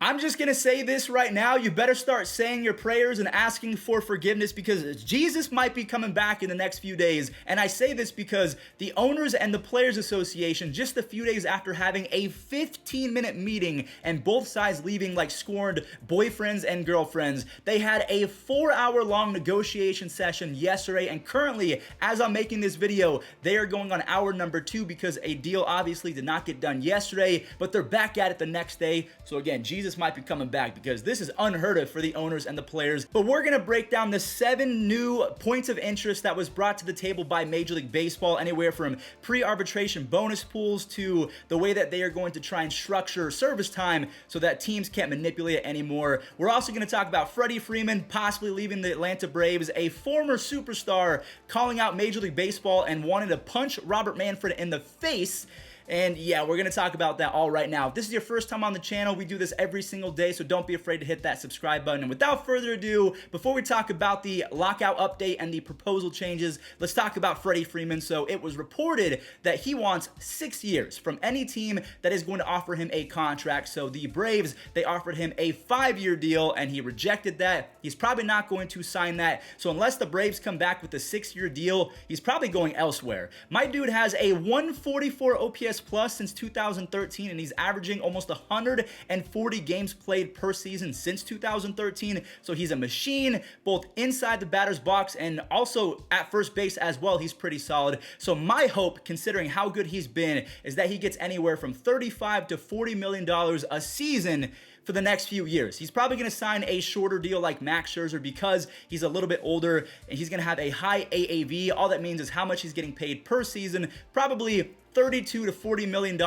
I'm just going to say this right now. You better start saying your prayers and asking for forgiveness because Jesus might be coming back in the next few days. And I say this because the owners and the Players Association, just a few days after having a 15-minute meeting and both sides leaving like scorned boyfriends and girlfriends, they had a 4-hour-long negotiation session yesterday. And currently, as I'm making this video, they are going on hour number 2 because a deal obviously did not get done yesterday, but they're back at it the next day. So again, Jesus might be coming back because this is unheard of for the owners and the players. But we're going to break down the 7 new points of interest that was brought to the table by Major League Baseball, anywhere from pre-arbitration bonus pools to the way that they are going to try and structure service time so that teams can't manipulate it anymore. We're also going to talk about Freddie Freeman possibly leaving the Atlanta Braves, a former superstar calling out Major League Baseball and wanting to punch Robert Manfred in the face. And yeah, we're going to talk about that all right now. If this is your first time on the channel, we do this every single day, so don't be afraid to hit that subscribe button. And without further ado, before we talk about the lockout update and the proposal changes, let's talk about Freddie Freeman. So it was reported that he wants 6 years from any team that is going to offer him a contract. So the Braves, they offered him a 5-year deal and he rejected that. He's probably not going to sign that. So unless the Braves come back with a 6-year deal, he's probably going elsewhere. My dude has a 144 OPS plus since 2013, and he's averaging almost 140 games played per season since 2013. So he's a machine, both inside the batter's box and also at first base as well. He's pretty solid. So my hope, considering how good he's been, is that he gets anywhere from $35 to $40 million a season for the next few years. He's probably going to sign a shorter deal like Max Scherzer because he's a little bit older and he's going to have a high AAV. All that means is how much he's getting paid per season, probably $32 to $40 million.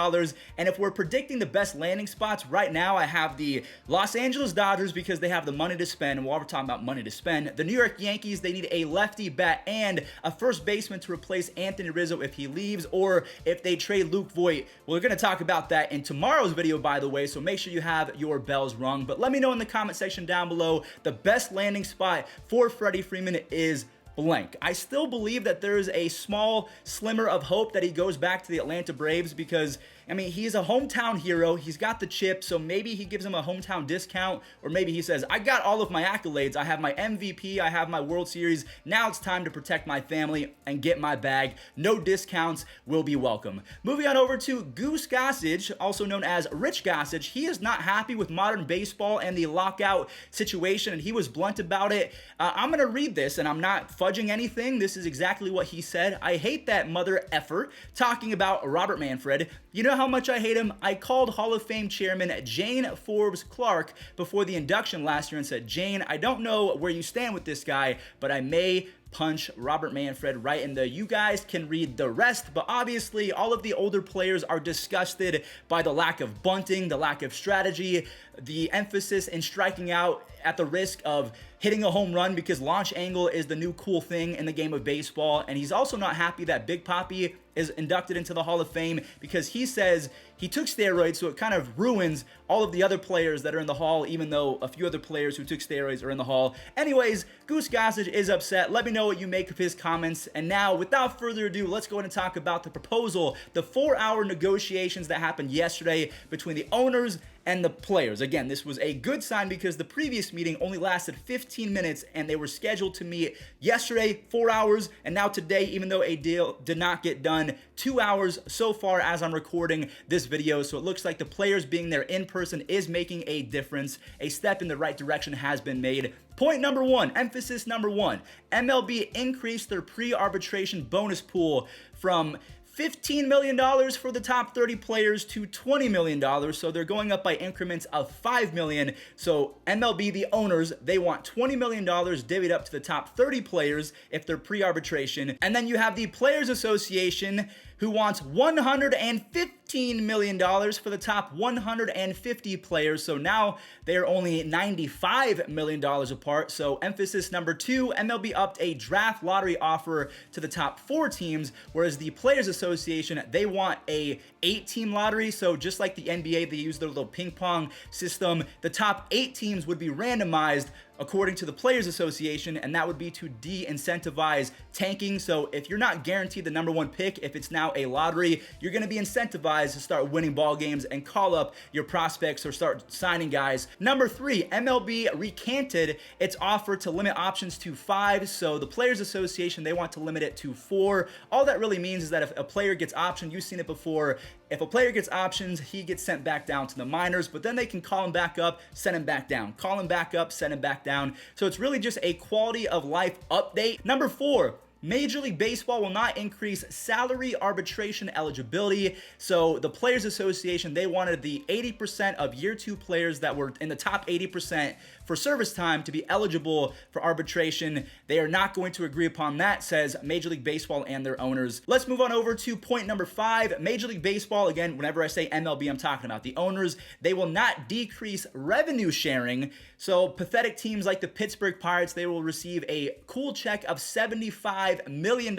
And if we're predicting the best landing spots right now, I have the Los Angeles Dodgers because they have the money to spend. And while we're talking about money to spend, the New York Yankees, they need a lefty bat and a first baseman to replace Anthony Rizzo if he leaves or if they trade Luke Voit. We're going to talk about that in tomorrow's video, by the way, so make sure you have your bells rung. But let me know in the comment section down below the best landing spot for Freddie Freeman is blank. I still believe that there is a small slimmer of hope that he goes back to the Atlanta Braves because, I mean, he's a hometown hero. He's got the chip, so maybe he gives him a hometown discount, or maybe he says, I got all of my accolades. I have my MVP. I have my World Series. Now it's time to protect my family and get my bag. No discounts will be welcome. Moving on over to Goose Gossage, also known as Rich Gossage. He is not happy with modern baseball and the lockout situation, and he was blunt about it. I'm going to read this, and I'm not fudging anything. This is exactly what he said. I hate that mother effer, talking about Robert Manfred. You know how much I hate him? I called Hall of Fame chairman Jane Forbes Clark before the induction last year and said, Jane, I don't know where you stand with this guy, but I may punch Robert Manfred right in the you guys can read the rest. But obviously all of the older players are disgusted by the lack of bunting, the lack of strategy, the emphasis in striking out at the risk of hitting a home run because launch angle is the new cool thing in the game of baseball. And he's also not happy that Big Papi is inducted into the Hall of Fame because he says he took steroids, so it kind of ruins all of the other players that are in the Hall, even though a few other players who took steroids are in the Hall. Anyways, Goose Gossage is upset. Let me know what you make of his comments. And now, without further ado, let's go ahead and talk about the proposal, the 4-hour negotiations that happened yesterday between the owners and the players. Again, this was a good sign because the previous meeting only lasted 15 minutes and they were scheduled to meet yesterday, 4 hours, and now today, even though a deal did not get done, 2 hours so far as I'm recording this video. So it looks like the players being there in person is making a difference. A step in the right direction has been made. Point number 1, emphasis number 1, MLB increased their pre-arbitration bonus pool from $15 million for the top 30 players to $20 million. So they're going up by increments of $5 million. So MLB, the owners, they want $20 million divvied up to the top 30 players if they're pre-arbitration. And then you have the Players Association who wants $115 million for the top 150 players. So now they're only $95 million apart. So emphasis number 2, MLB upped a draft lottery offer to the top 4 teams, whereas the Players Association, they want a 8-team lottery. So just like the NBA, they use their little ping pong system. The top 8 teams would be randomized according to the Players Association, and that would be to de-incentivize tanking. So if you're not guaranteed the number one pick, if it's now a lottery, you're going to be incentivized to start winning ball games and call up your prospects or start signing guys. Number 3, MLB recanted its offer to limit options to 5. So the Players Association, they want to limit it to 4. All that really means is that if a player gets optioned, you've seen it before, if a player gets options, he gets sent back down to the minors, but then they can call him back up, send him back down, call him back up, send him back down. So it's really just a quality of life update. Number 4, Major League Baseball will not increase salary arbitration eligibility. So the Players Association, they wanted the 80% of year 2 players that were in the top 80% for service time to be eligible for arbitration. They are not going to agree upon that, says Major League Baseball and their owners. Let's move on over to point number 5. Major League Baseball, again, whenever I say MLB, I'm talking about the owners. They will not decrease revenue sharing. So pathetic teams like the Pittsburgh Pirates, they will receive a cool check of $75 million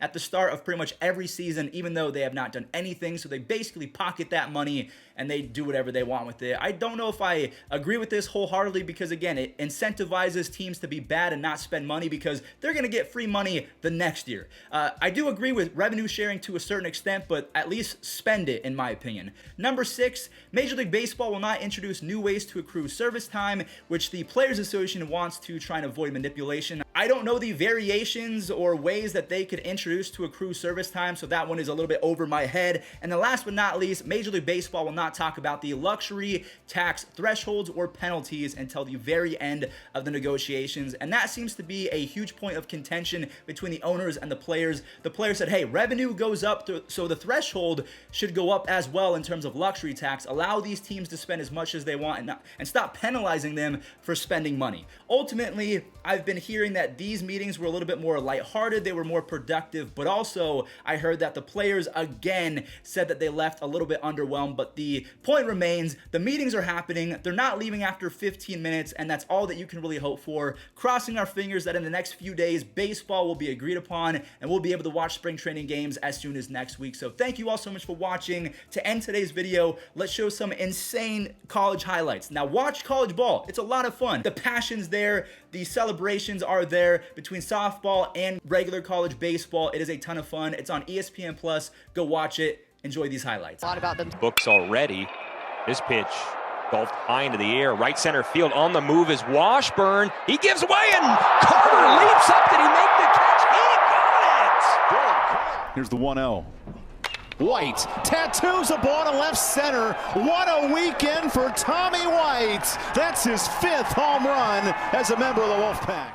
at the start of pretty much every season, even though they have not done anything. So they basically pocket that money and they do whatever they want with it. I don't know if I agree with this wholeheartedly because, again, it incentivizes teams to be bad and not spend money because they're going to get free money the next year. I do agree with revenue sharing to a certain extent, but at least spend it, in my opinion. Number 6, Major League Baseball will not introduce new ways to accrue service time, which the Players Association wants to try and avoid manipulation. I don't know the variations or ways that they could introduce to accrue service time, so that one is a little bit over my head. And then last but not least, Major League Baseball will not talk about the luxury tax thresholds or penalties until the very end of the negotiations. And that seems to be a huge point of contention between the owners and the players. The players said, hey, revenue goes up, so the threshold should go up as well in terms of luxury tax. Allow these teams to spend as much as they want and stop penalizing them for spending money. Ultimately, I've been hearing that these meetings were a little bit more lighthearted, they were more productive, but also I heard that the players again said that they left a little bit underwhelmed. But the point remains, the meetings are happening, they're not leaving after 15 minutes, and that's all that you can really hope for. Crossing our fingers that in the next few days, baseball will be agreed upon and we'll be able to watch spring training games as soon as next week. So thank you all so much for watching. To end today's video, let's show some insane college highlights. Now watch college ball, it's a lot of fun. The passion's there, the celebrations are there between softball and regular college baseball. It is a ton of fun. It's on ESPN Plus. Go watch it. Enjoy these highlights. A lot about them. Books already. This pitch golfed high into the air. Right center field on the move is Washburn. He gives way and Carter leaps up. Did he make the catch? He got it! Here's the 1-0. White tattoos a ball to left center. What a weekend for Tommy White. That's his 5th home run as a member of the Wolfpack.